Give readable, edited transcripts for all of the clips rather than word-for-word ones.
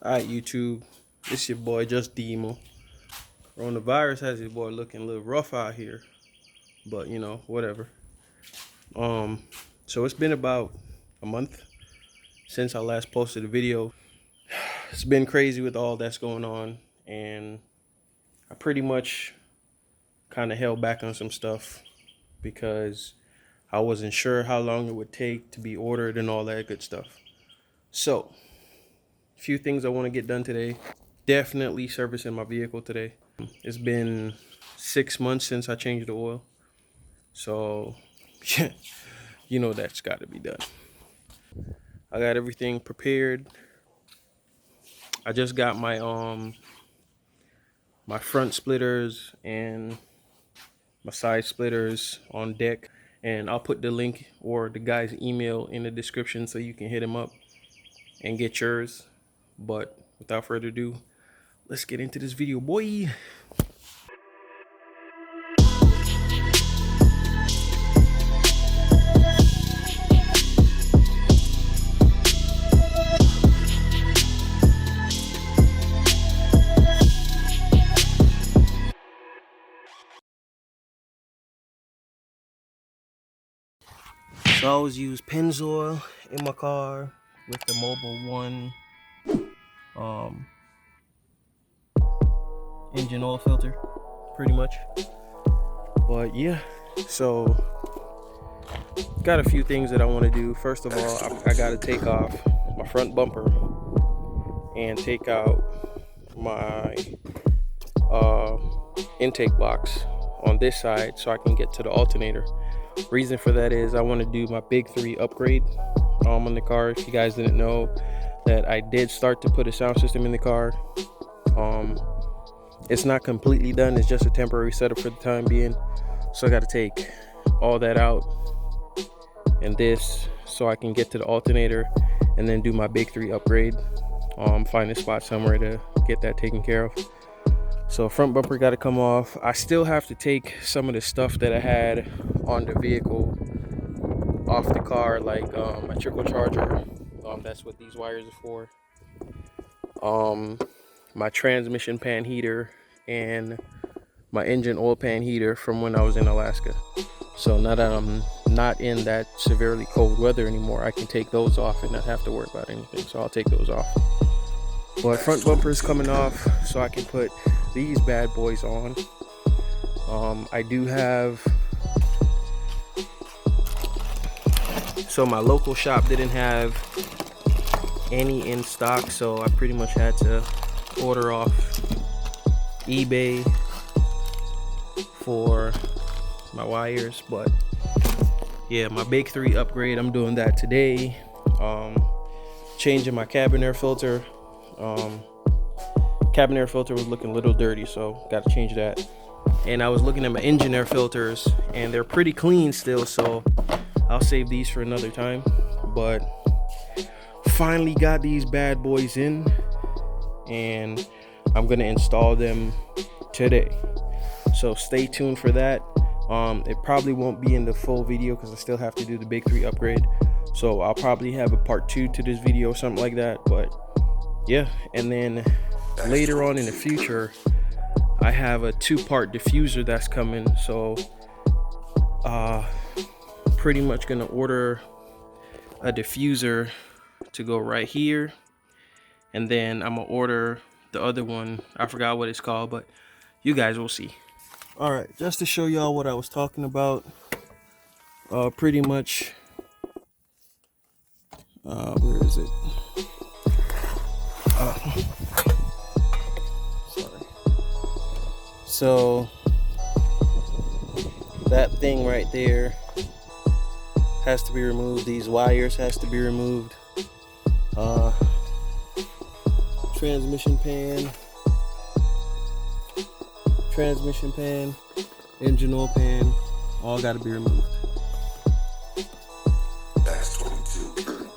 Alright, YouTube, it's your boy JusDmo. Coronavirus has your boy looking a little rough out here, but you know, whatever. So it's been about a month since I last posted a video. It's been crazy with all that's going on, and I pretty much kind of held back on some stuff because I wasn't sure how long it would take to be ordered and all that good stuff. So, a few things I want to get done today. Definitely servicing my vehicle today. It's been 6 months since I changed the oil, so yeah, you know that's got to be done. I got everything prepared. I just got my my front splitters and my side splitters on deck, and I'll put the link or the guy's email in the description so you can hit him up and get yours. But without further ado, let's get into this video, boy. So I always use Pennzoil in my car with the Mobile One engine oil filter, pretty much. But yeah, so got a few things that I want to do. First of all, I got to take off my front bumper and take out my intake box on this side so I can get to the alternator. Reason for that is I want to do my big 3 upgrade on the car. If you guys didn't know, that I did start to put a sound system in the car. It's not completely done, it's just a temporary setup for the time being, so I got to take all that out and this so I can get to the alternator and then do my big 3 upgrade. Find a spot somewhere to get that taken care of. So front bumper got to come off. I still have to take some of the stuff that I had on the vehicle off the car, like my trickle charger. That's what these wires are for. My transmission pan heater and my engine oil pan heater from when I was in Alaska. So now that I'm not in that severely cold weather anymore, I can take those off and not have to worry about anything. So I'll take those off. But front bumper is coming off, so I can put these bad boys on. I do have, so my local shop didn't have any in stock, so I pretty much had to order off eBay for my wires. But yeah, my big 3 upgrade, I'm doing that today. Changing my cabin air filter. Cabin air filter was looking a little dirty, so got to change that. And I was looking at my engine air filters and they're pretty clean still, so I'll save these for another time. But finally got these bad boys in and I'm gonna install them today, so stay tuned for that. It probably won't be in the full video because I still have to do the big 3 upgrade, so I'll probably have a part 2 to this video, something like that. But yeah, and then later on in the future I have a 2-part diffuser that's coming, so pretty much gonna order a diffuser to go right here, and then I'm gonna order the other one. I forgot what it's called, but you guys will see. All right, just to show y'all what I was talking about, pretty much where is it? Sorry. So that thing right there has to be removed. These wires has to be removed. Transmission pan, engine oil pan, all got to be removed. That's 22.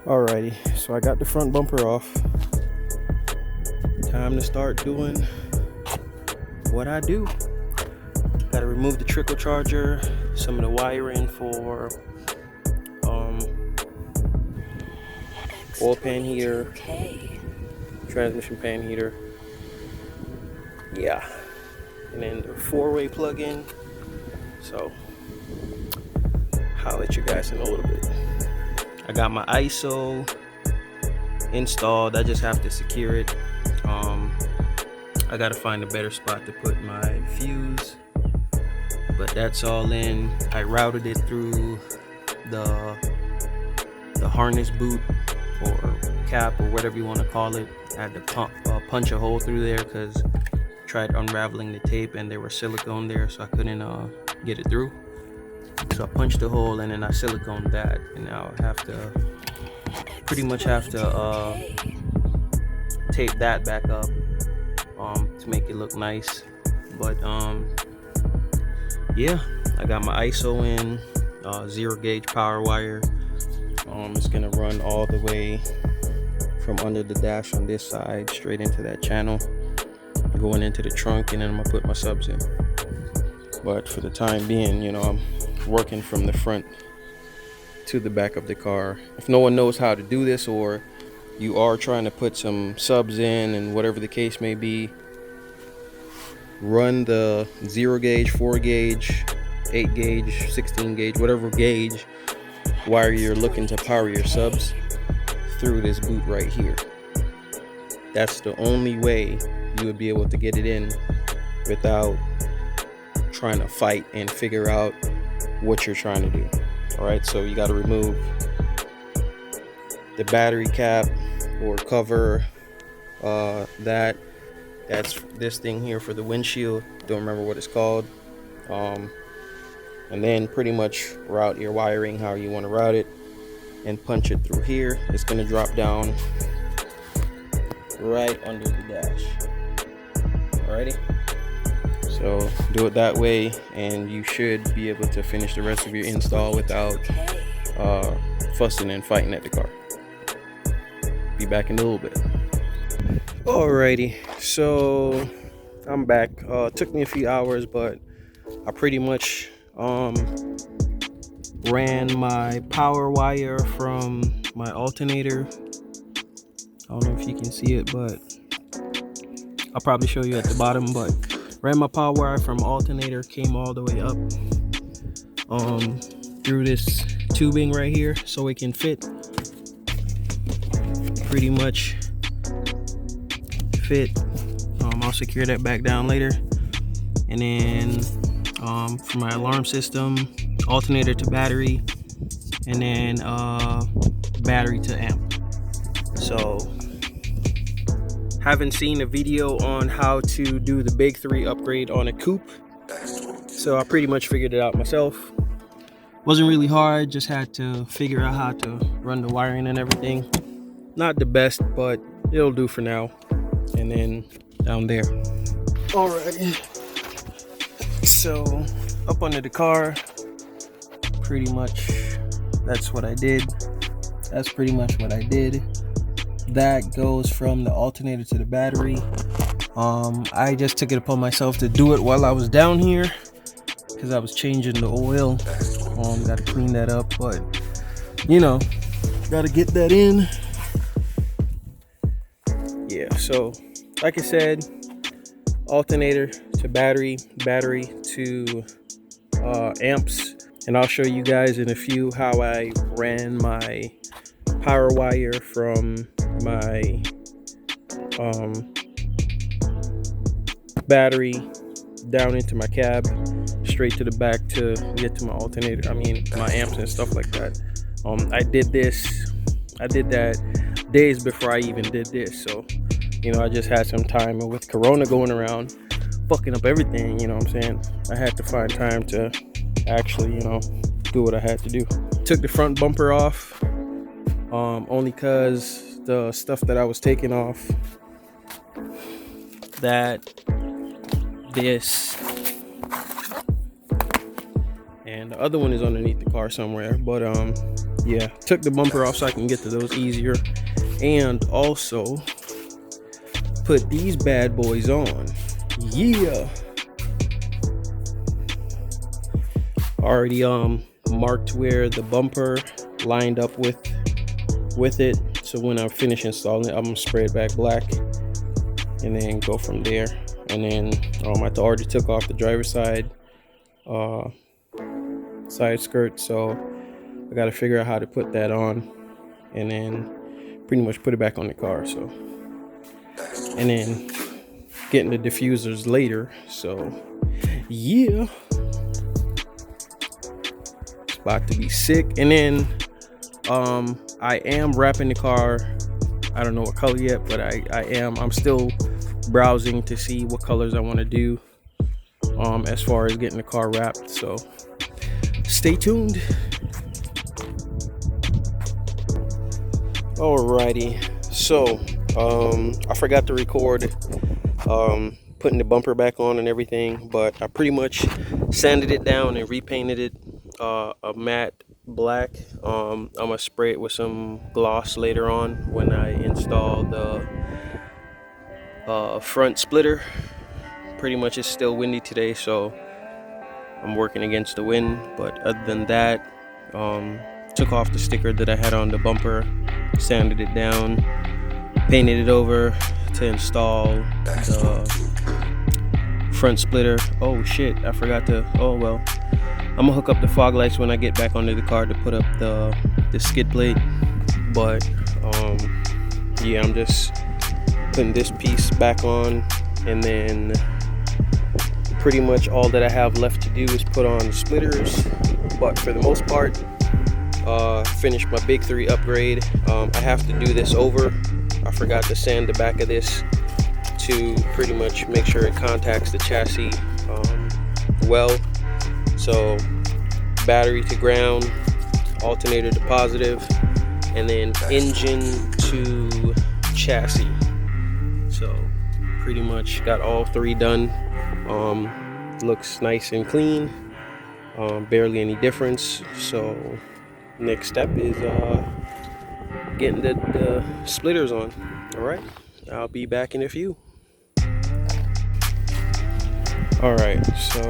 Alrighty, so I got the front bumper off. Time to start doing what I do. Gotta remove the trickle charger, some of the wiring for oil pan heater, transmission pan heater. Yeah, and then the 4-way plug-in. So I'll let you guys in a little bit. I got my ISO installed. I just have to secure it. I gotta find a better spot to put my fuse, but that's all in. I routed it through the harness boot or cap or whatever you want to call it. I had to punch a hole through there because I tried unraveling the tape and there was silicone there, so I couldn't get it through. So I punched a hole and then I siliconed that, and now I have to pretty much tape that back up to make it look nice. But yeah, I got my ISO in, 0 gauge power wire. It's gonna run all the way from under the dash on this side straight into that channel, going into the trunk, and then I'm gonna put my subs in. But for the time being, you know, I'm working from the front to the back of the car. If no one knows how to do this, or you are trying to put some subs in and whatever the case may be, run the 0 gauge, 4 gauge, 8 gauge, 16 gauge, whatever gauge wire you're looking to power your subs through this boot right here. That's the only way you would be able to get it in without trying to fight and figure out what you're trying to do. All right, so you got to remove the battery cap or cover. That's this thing here for the windshield. Don't remember what it's called. And then pretty much route your wiring how you want to route it and punch it through here. It's going to drop down right under the dash. Alrighty, so do it that way and you should be able to finish the rest of your install without fussing and fighting at the car. Be back in a little bit. Alrighty, so I'm back. Took me a few hours, but I pretty much ran my power wire from my alternator. I don't know if you can see it, but I'll probably show you at the bottom. But ran my power wire from alternator, came all the way up through this tubing right here so it can fit. Pretty much fit. I'll secure that back down later. And then for my alarm system, alternator to battery, and then battery to amp. So haven't seen a video on how to do the big 3 upgrade on a coupe, so I pretty much figured it out myself. Wasn't really hard, just had to figure out how to run the wiring and everything. Not the best, but it'll do for now. And then down there. Alrighty, so up under the car, pretty much that's what I did. That's pretty much what I did. That goes from the alternator to the battery. I just took it upon myself to do it while I was down here because I was changing the oil. Gotta clean that up, but you know, gotta get that in. Yeah, so like I said, alternator to battery, battery to amps, and I'll show you guys in a few how I ran my power wire from my battery down into my cab, straight to the back to get to my alternator, my amps and stuff like that. I did that days before I even did this, so you know, I just had some time, and with Corona going around fucking up everything, you know what I'm saying, I had to find time to actually, you know, do what I had to do. Took the front bumper off only because the stuff that I was taking off, this and the other one is underneath the car somewhere. But yeah, took the bumper off so I can get to those easier, and also put these bad boys on. Yeah, already marked where the bumper lined up with it, so when I finish installing it, I'm gonna spray it back black and then go from there. And then I already took off the driver's side side skirt, so I got to figure out how to put that on and then pretty much put it back on the car. So, and then getting the diffusers later. So yeah, it's about to be sick. And then I am wrapping the car. I don't know what color yet, but I'm still browsing to see what colors I want to do as far as getting the car wrapped. So stay tuned. Alrighty, so I forgot to record putting the bumper back on and everything, but I pretty much sanded it down and repainted it a matte black. I'm gonna spray it with some gloss later on when I install the front splitter. Pretty much it's still windy today, so I'm working against the wind. But other than that, took off the sticker that I had on the bumper, sanded it down, painted it over to install the front splitter. Oh shit, I forgot to, oh well, I'm gonna hook up the fog lights when I get back under the car to put up the skid plate. But yeah, I'm just putting this piece back on, and then pretty much all that I have left to do is put on the splitters. But for the most part, finish my big 3 upgrade. I have to do this over. I forgot to sand the back of this to pretty much make sure it contacts the chassis well. So battery to ground, alternator to positive, and then engine to chassis. So pretty much got all 3 done. Looks nice and clean, barely any difference. So next step is getting the splitters on. All right, I'll be back in a few. All right, so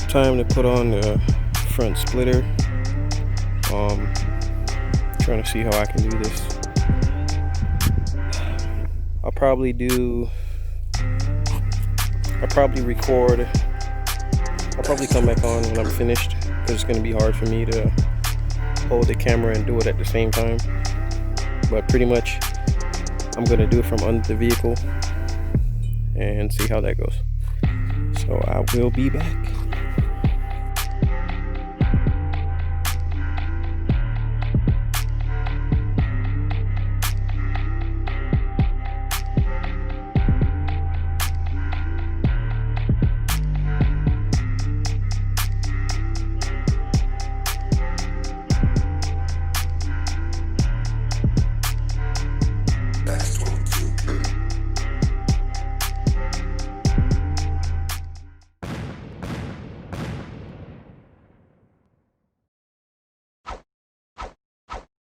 time to put on the front splitter. Trying to see how I can do this. I'll probably come back on when I'm finished, because it's going to be hard for me to hold the camera and do it at the same time. But pretty much I'm going to do it from under the vehicle and see how that goes. So I will be back.